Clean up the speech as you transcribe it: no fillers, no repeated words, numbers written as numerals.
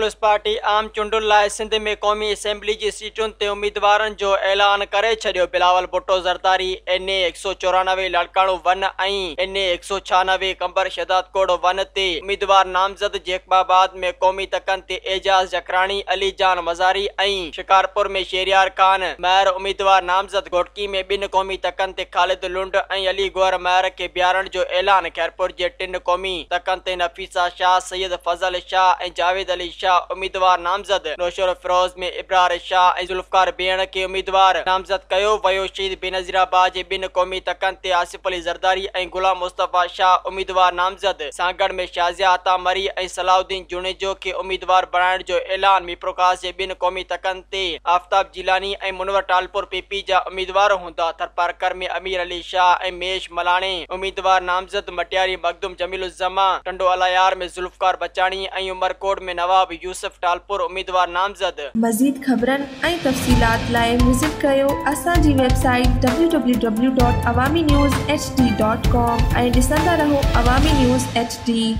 People's party आम चूंडुनि लाइ सिंध में क़ौमी असेंबली जी सीटुनि ते उम्मीदवारनि जो ऐलान करे छॾियो। बिलावल भुट्टो ज़रदारी NA 194 लाड़काणो 1 ऐं NA 196 कंबर शहदादकोट 1 ते उम्मीदवार नामज़द। जेकबाबाद में क़ौमी तकनि ते एजाज़ जकराणी, अली जान मज़ारी ऐं शिकारपुर में शेरियार खान महर उम्मीदवार नामज़द। घोटकी में 2 क़ौमी तकनि ते ख़ालिद लुंड ऐं अली गौहर महर खे बीहारण जो ऐलान। खैरपुर जे 3 क़ौमी तकनि ते नफ़ीसा शाह, सैयद फज़ल शाह ऐं जावेद अली शाह उम्मीदवार नामज़द। नौशर फिरोज में इब्रार शाह ऐं जुल्फ़कार भेण खे उम्मीदवार नामज़द कयो वियो। शहीद बेनज़ीराबाद जे 2 क़ौमी तकनि ते आसिफ अली ज़रदारी ऐं गुलाम मुस्तफ़ा शाह उम्मीदवार नामज़द। सागड़ में शाज़िया अता मरी ऐं सलाउद्दीन जुनेजो खे उम्मीदवार बणाइण जो ऐलान। मीरप्रकाश जे 2 क़ौमी तकनि ते आफ़ताब जिलानी ऐं मुनवर टालपुर PP जा उम्मीदवार हूंदा। थरपारकर में अमीर अली शाह ऐं मेश मलाणे उम्मीदवार नामज़द। मटियारी मखदूम जमीलुज़्ज़मा, टंडो अलायार में जुल्फ़कार बचाणी ऐं उमरकोट में नवाब यूसुफ टालपुर उम्मीदवार नामज़द। मज़ीद ख़बरनि ऐं तफ़सीलात लाइ विज़िट कयो असांजी वेबसाइट www.awamiNewsHD.com ऐं ॾिसंदा रहो अवामी न्यूज़ HD।